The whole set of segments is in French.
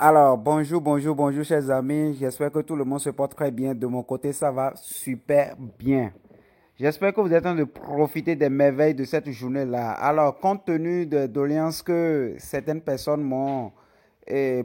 Alors, bonjour, chers amis. J'espère que tout le monde se porte très bien. De mon côté, ça va super bien. J'espère que vous êtes en train de profiter des merveilles de cette journée-là. Alors, compte tenu de doléances que certaines personnes m'ont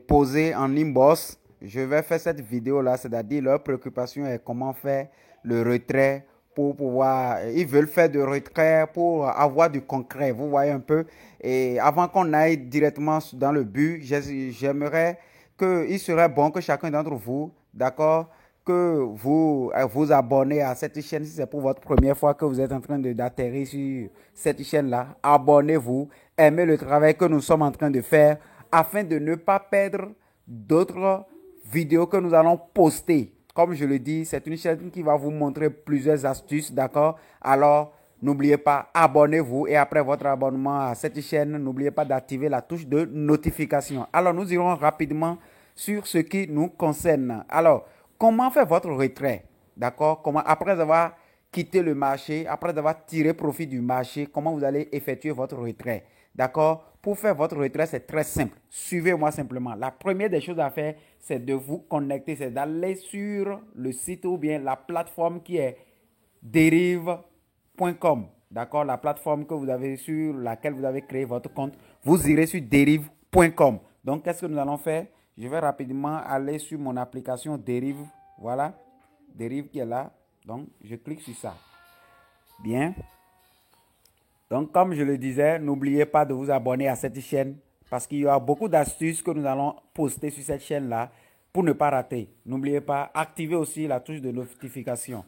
posées en inbox, je vais faire cette vidéo-là, c'est-à-dire leur préoccupation est comment faire le retrait pour pouvoir... Ils veulent faire de retrait pour avoir du concret, vous voyez un peu. Et avant qu'on aille directement dans le but, j'aimerais qu'il serait bon que chacun d'entre vous, d'accord, que vous vous abonnez à cette chaîne si c'est pour votre première fois que vous êtes en train d'atterrir sur cette chaîne-là. Abonnez-vous, aimez le travail que nous sommes en train de faire afin de ne pas perdre d'autres vidéos que nous allons poster. Comme je le dis, c'est une chaîne qui va vous montrer plusieurs astuces, d'accord? Alors, n'oubliez pas, abonnez-vous et après votre abonnement à cette chaîne, n'oubliez pas d'activer la touche de notification. Alors, nous irons rapidement sur ce qui nous concerne. Alors, comment faire votre retrait? D'accord? Comment, après avoir quitté le marché, après avoir tiré profit du marché, comment vous allez effectuer votre retrait? D'accord? Pour faire votre retrait, c'est très simple. Suivez-moi simplement. La première des choses à faire, c'est de vous connecter, c'est d'aller sur le site ou bien la plateforme qui est derive.com. D'accord? La plateforme que vous avez sur laquelle vous avez créé votre compte. Vous irez sur derive.com. Donc, qu'est-ce que nous allons faire? Je vais rapidement aller sur mon application Derive. Voilà. Derive qui est là. Donc, je clique sur ça. Bien. Donc, comme je le disais, n'oubliez pas de vous abonner à cette chaîne parce qu'il y aura beaucoup d'astuces que nous allons poster sur cette chaîne-là pour ne pas rater. N'oubliez pas, activez aussi la touche de notification.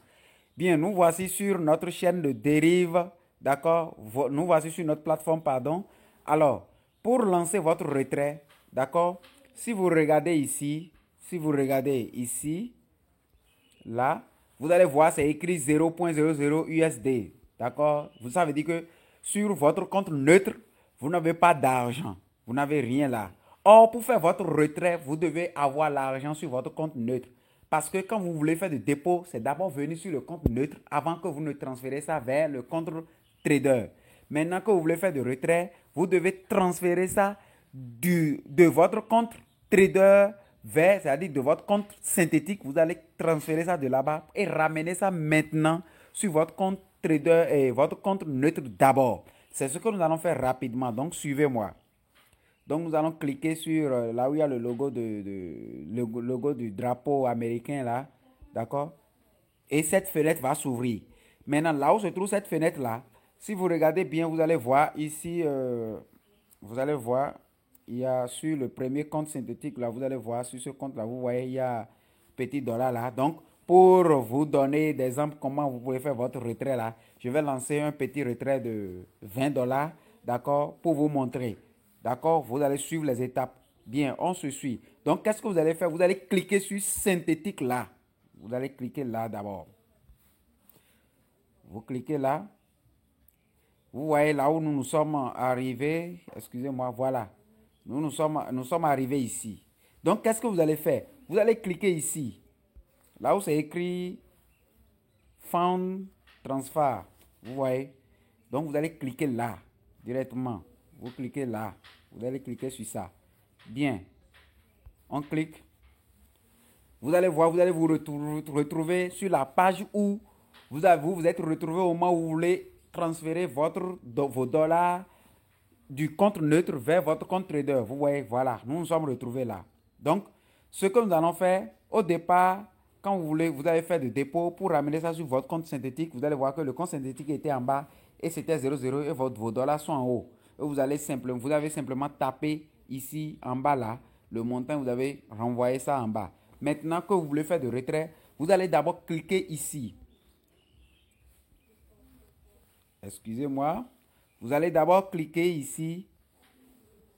Bien, nous voici sur notre chaîne de dérive, d'accord? Nous voici sur notre plateforme, pardon. Alors, pour lancer votre retrait, d'accord? Si vous regardez ici, là, vous allez voir, c'est écrit 0.00 USD. D'accord? Ça veut dire que sur votre compte neutre, vous n'avez pas d'argent. Vous n'avez rien là. Or, pour faire votre retrait, vous devez avoir l'argent sur votre compte neutre. Parce que quand vous voulez faire des dépôts, c'est d'abord venir sur le compte neutre avant que vous ne transférez ça vers le compte trader. Maintenant que vous voulez faire de retrait, vous devez transférer ça de votre compte trader vers, c'est-à-dire de votre compte synthétique. Vous allez transférer ça de là-bas et ramener ça maintenant sur votre compte trader et votre compte neutre d'abord. C'est ce que nous allons faire rapidement. Donc, suivez-moi. Donc, nous allons cliquer sur là où il y a le logo, le logo du drapeau américain là. D'accord? Et cette fenêtre va s'ouvrir. Maintenant, là où se trouve cette fenêtre-là, si vous regardez bien, vous allez voir ici, vous allez voir, il y a sur le premier compte synthétique, là, vous allez voir sur ce compte-là, vous voyez, il y a petit dollar là. Donc, pour vous donner des exemples comment vous pouvez faire votre retrait là, je vais lancer un petit retrait de 20 dollars, d'accord, pour vous montrer. D'accord, vous allez suivre les étapes. Bien, on se suit. Donc, qu'est-ce que vous allez faire? Vous allez cliquer sur synthétique là. Vous allez cliquer là d'abord. Vous cliquez là. Vous voyez là où nous nous sommes arrivés. Excusez-moi, voilà. Nous sommes arrivés ici. Donc, qu'est-ce que vous allez faire? Vous allez cliquer ici. Là où c'est écrit Found Transfer. Vous voyez? Donc, vous allez cliquer là, directement. Vous cliquez là. Vous allez cliquer sur ça. Bien. On clique. Vous allez voir, vous allez vous retrouver sur la page où vous êtes retrouvé au moment où vous voulez transférer vos dollars du compte neutre vers votre compte trader. Vous voyez, voilà, nous nous sommes retrouvés là. Donc, ce que nous allons faire, au départ, quand vous voulez, vous allez faire des dépôts pour ramener ça sur votre compte synthétique. Vous allez voir que le compte synthétique était en bas et c'était 00 et vos dollars sont en haut. Et vous avez simplement tapé ici en bas là, le montant, vous avez renvoyé ça en bas. Maintenant que vous voulez faire de retrait, vous allez d'abord cliquer ici. Excusez-moi. Vous allez d'abord cliquer ici,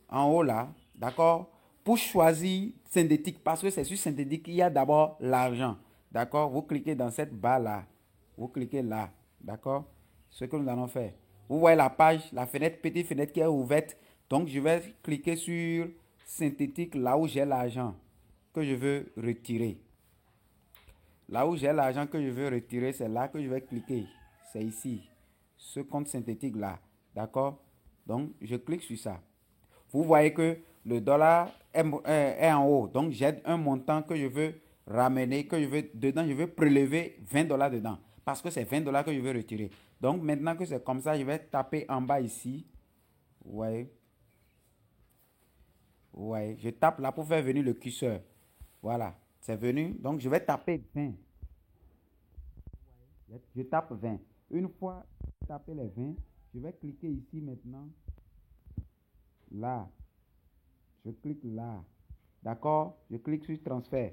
en haut là, d'accord, pour choisir synthétique, parce que c'est sur synthétique qu'il y a d'abord l'argent. D'accord, vous cliquez dans cette barre là. Vous cliquez là. D'accord, ce que nous allons faire. Vous voyez la page, la fenêtre, petite fenêtre qui est ouverte. Donc, je vais cliquer sur synthétique là où j'ai l'argent que je veux retirer. Là où j'ai l'argent que je veux retirer, c'est là que je vais cliquer. C'est ici. Ce compte synthétique là. D'accord? Donc, je clique sur ça. Vous voyez que le dollar est en haut. Donc, j'ai un montant que je veux ramener, que je veux dedans, je veux prélever 20 dollars dedans. Parce que c'est 20 dollars que je veux retirer. Donc, maintenant que c'est comme ça, je vais taper en bas ici. Ouais. Ouais. Je tape là pour faire venir le curseur. Voilà. C'est venu. Donc, je vais taper 20. Je tape 20. Une fois tapé les 20, je vais cliquer ici maintenant. Là. Je clique là. D'accord? Je clique sur transfert.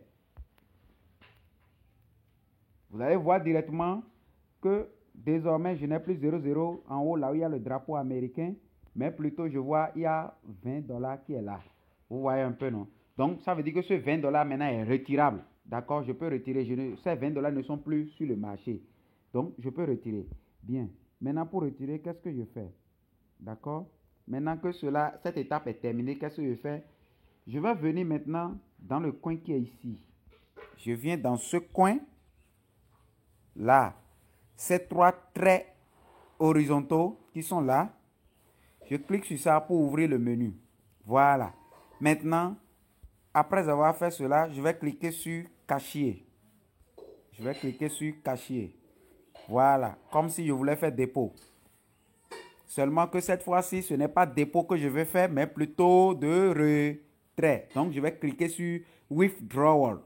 Vous allez voir directement que désormais, je n'ai plus 00 en haut, là où il y a le drapeau américain, mais plutôt je vois il y a 20 dollars qui est là. Vous voyez un peu, non? Donc, ça veut dire que ce 20 dollars maintenant est retirable. D'accord? Je peux retirer. Ces 20 dollars ne sont plus sur le marché. Donc, je peux retirer. Bien. Maintenant, pour retirer, qu'est-ce que je fais? D'accord? Maintenant que cette étape est terminée, qu'est-ce que je fais? Je vais venir maintenant dans le coin qui est ici. Je viens dans ce coin. Là, ces trois traits horizontaux qui sont là, je clique sur ça pour ouvrir le menu. Voilà. Maintenant, après avoir fait cela, je vais cliquer sur cachier. Je vais cliquer sur cachier. Voilà, comme si je voulais faire dépôt. Seulement que cette fois-ci, ce n'est pas dépôt que je vais faire, mais plutôt de retrait. Donc, je vais cliquer sur withdrawal.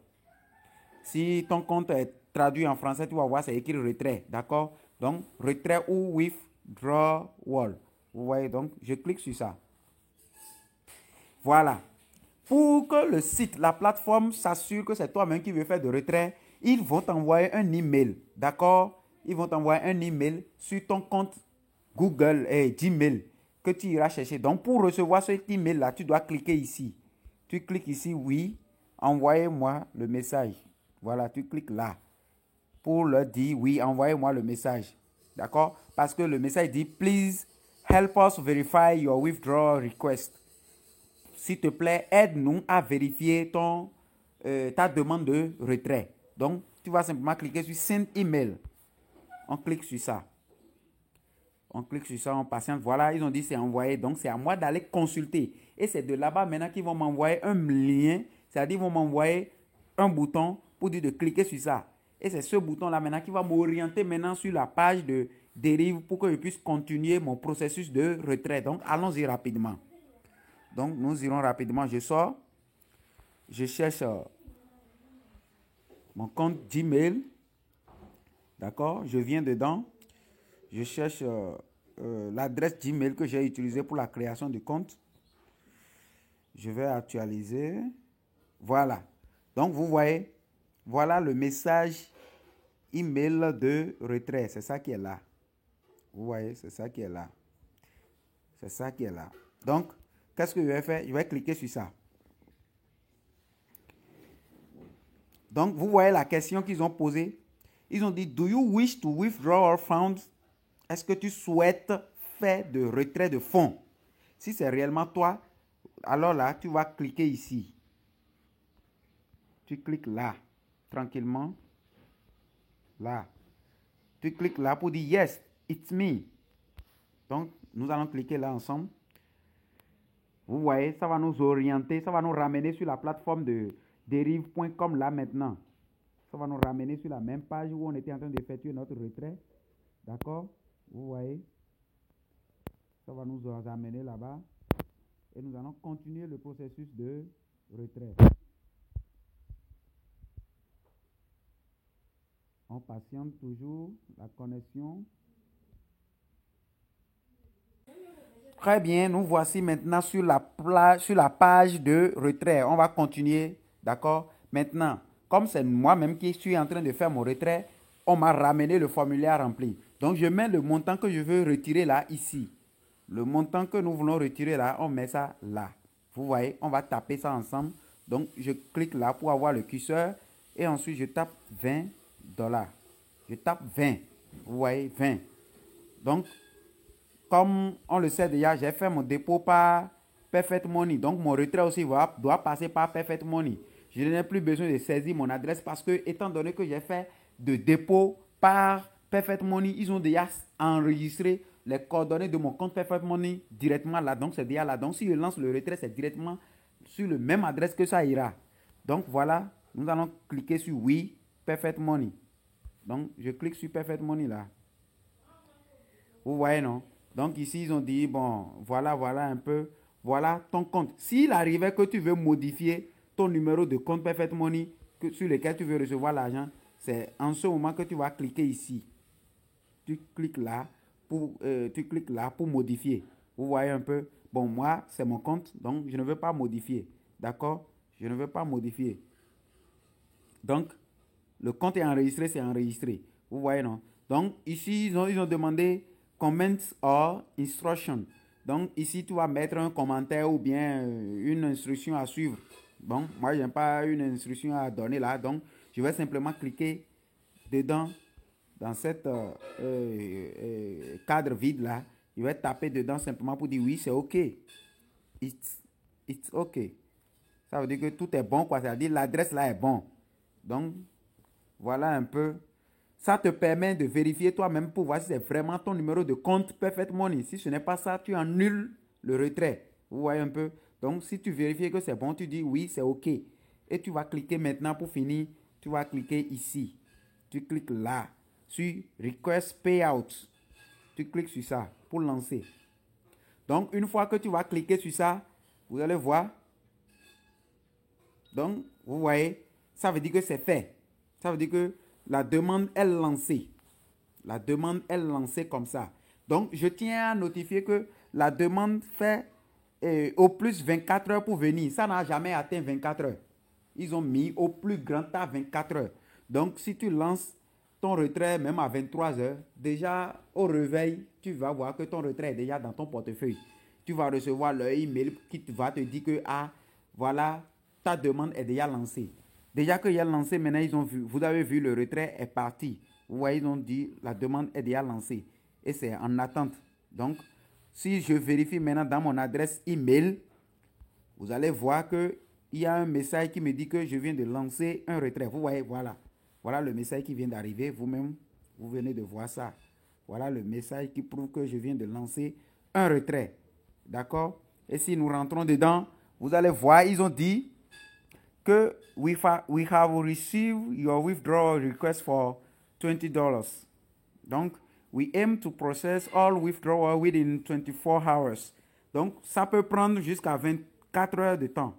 Si ton compte est traduit en français, tu vas voir, c'est écrit retrait. D'accord? Donc, retrait ou withdrawal. Vous voyez, donc, je clique sur ça. Voilà. Pour que le site, la plateforme s'assure que c'est toi-même qui veux faire de retrait, ils vont t'envoyer un email. D'accord? Ils vont t'envoyer un email sur ton compte Google et Gmail que tu iras chercher. Donc, pour recevoir cet email-là, tu dois cliquer ici. Tu cliques ici, oui, envoyez-moi le message. Voilà, tu cliques là pour leur dire, oui, envoyez-moi le message. D'accord? Parce que le message dit, please help us verify your withdrawal request. S'il te plaît, aide-nous à vérifier ta demande de retrait. Donc, tu vas simplement cliquer sur Send Email. On clique sur ça. On clique sur ça, on patiente. Voilà, ils ont dit c'est envoyé. Donc, c'est à moi d'aller consulter. Et c'est de là-bas maintenant qu'ils vont m'envoyer un lien. C'est-à-dire, ils vont m'envoyer un bouton pour dire de cliquer sur ça. Et c'est ce bouton-là maintenant qui va m'orienter maintenant sur la page de dérive pour que je puisse continuer mon processus de retrait. Donc, allons-y rapidement. Donc, nous irons rapidement. Je sors. Je cherche mon compte Gmail. D'accord? Je viens dedans. Je cherche l'adresse Gmail que j'ai utilisée pour la création du compte. Je vais actualiser. Voilà. Donc, vous voyez, voilà le message email de retrait. C'est ça qui est là. Vous voyez, c'est ça qui est là. C'est ça qui est là. Donc, qu'est-ce que je vais faire? Je vais cliquer sur ça. Donc, vous voyez la question qu'ils ont posée. Ils ont dit, do you wish to withdraw our funds? Est-ce que tu souhaites faire de retrait de fonds? Si c'est réellement toi, alors là, tu vas cliquer ici. Tu cliques là, tranquillement. Là. Tu cliques là pour dire, yes, it's me. Donc, nous allons cliquer là ensemble. Vous voyez, ça va nous orienter, ça va nous ramener sur la plateforme de derive.com là maintenant. Ça va nous ramener sur la même page où on était en train d'effectuer notre retrait. D'accord? Vous voyez? Ça va nous amener là-bas. Et nous allons continuer le processus de retrait. On patiente toujours la connexion. Très bien, nous voici maintenant sur la page de retrait. On va continuer, d'accord? Maintenant, comme c'est moi-même qui suis en train de faire mon retrait, on m'a ramené le formulaire rempli. Donc, je mets le montant que je veux retirer là, ici. Le montant que nous voulons retirer là, on met ça là. Vous voyez, on va taper ça ensemble. Donc, je clique là pour avoir le curseur. Et ensuite, je tape 20 dollars. Je tape 20. Vous voyez, 20. Donc, comme on le sait déjà, j'ai fait mon dépôt par Perfect Money. Donc, mon retrait aussi doit passer par Perfect Money. Je n'ai plus besoin de saisir mon adresse parce que, étant donné que j'ai fait de dépôt par Perfect Money, ils ont déjà enregistré les coordonnées de mon compte Perfect Money directement là. Donc, c'est déjà là. Donc, si je lance le retrait, c'est directement sur le même adresse que ça ira. Donc voilà, nous allons cliquer sur oui, Perfect Money. Donc je clique sur Perfect Money là. Vous voyez, non? Donc ici, ils ont dit, bon, voilà un peu, voilà ton compte. S'il arrivait que tu veux modifier ton numéro de compte Perfect Money sur lequel tu veux recevoir l'argent, c'est en ce moment que tu vas cliquer ici. Tu cliques là pour modifier. Vous voyez un peu? Bon, moi, c'est mon compte, donc je ne veux pas modifier. D'accord? Je ne veux pas modifier. Donc, le compte est enregistré, c'est enregistré. Vous voyez, non? Donc, ici, ils ont demandé comments or instruction. Donc, ici, tu vas mettre un commentaire ou bien une instruction à suivre. Bon, moi, je n'ai pas une instruction à donner là. Donc, je vais simplement cliquer dedans, dans cette cadre vide là. Je vais taper dedans simplement pour dire oui, c'est OK. It's OK. Ça veut dire que tout est bon, quoi. Ça veut dire l'adresse là est bon. Donc, voilà un peu. Ça te permet de vérifier toi-même pour voir si c'est vraiment ton numéro de compte Perfect Money. Si ce n'est pas ça, tu annules le retrait. Vous voyez un peu? Donc, si tu vérifies que c'est bon, tu dis oui, c'est OK. Et tu vas cliquer maintenant pour finir. Tu vas cliquer ici. Tu cliques là. Sur Request Payout. Tu cliques sur ça pour lancer. Donc, une fois que tu vas cliquer sur ça, vous allez voir. Donc, vous voyez, ça veut dire que c'est fait. Ça veut dire que la demande est lancée. La demande est lancée comme ça. Donc, je tiens à notifier que la demande fait au plus 24 heures pour venir. Ça n'a jamais atteint 24 heures. Ils ont mis au plus grand à 24 heures. Donc, si tu lances ton retrait même à 23 heures, déjà au réveil, tu vas voir que ton retrait est déjà dans ton portefeuille. Tu vas recevoir le email qui va te dire que, ah, voilà, ta demande est déjà lancée. Déjà qu'il est lancé, maintenant, ils ont vu, vous avez vu, le retrait est parti. Vous voyez, ils ont dit, la demande est déjà lancée. Et c'est en attente. Donc, si je vérifie maintenant dans mon adresse email, vous allez voir qu'il y a un message qui me dit que je viens de lancer un retrait. Vous voyez, voilà. Voilà le message qui vient d'arriver. Vous-même, vous venez de voir ça. Voilà le message qui prouve que je viens de lancer un retrait. D'accord? Et si nous rentrons dedans, vous allez voir, ils ont dit que we have received your withdrawal request for $20. Donc, we aim to process all withdrawal within 24 hours. Donc, ça peut prendre jusqu'à 24 heures de temps.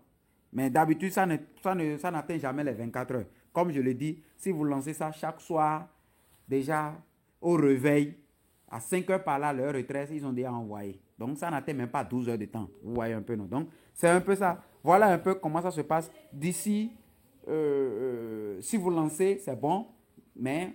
Mais d'habitude, ça n'atteint jamais les 24 heures. Comme je l'ai dit, si vous lancez ça chaque soir, déjà au réveil, à 5 heures par là, leur retraite, ils ont déjà envoyé. Donc, ça n'atteint même pas 12 heures de temps. Vous voyez un peu, non? Donc, c'est un peu ça. Voilà un peu comment ça se passe. D'ici, si vous lancez, c'est bon. Mais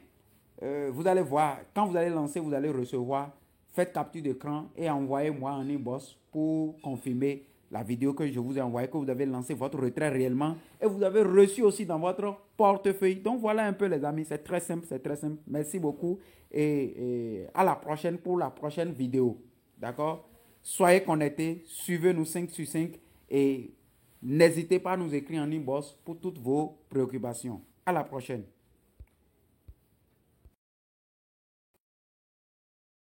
vous allez voir, quand vous allez lancer, vous allez recevoir. Faites capture d'écran et envoyez-moi un inbox pour confirmer la vidéo que je vous ai envoyée, que vous avez lancé votre retrait réellement et vous avez reçu aussi dans votre portefeuille. Donc voilà un peu les amis, c'est très simple, c'est très simple. Merci beaucoup et à la prochaine pour la prochaine vidéo. D'accord? Soyez connectés, suivez-nous 5 sur 5 et n'hésitez pas à nous écrire en inbox pour toutes vos préoccupations. À la prochaine.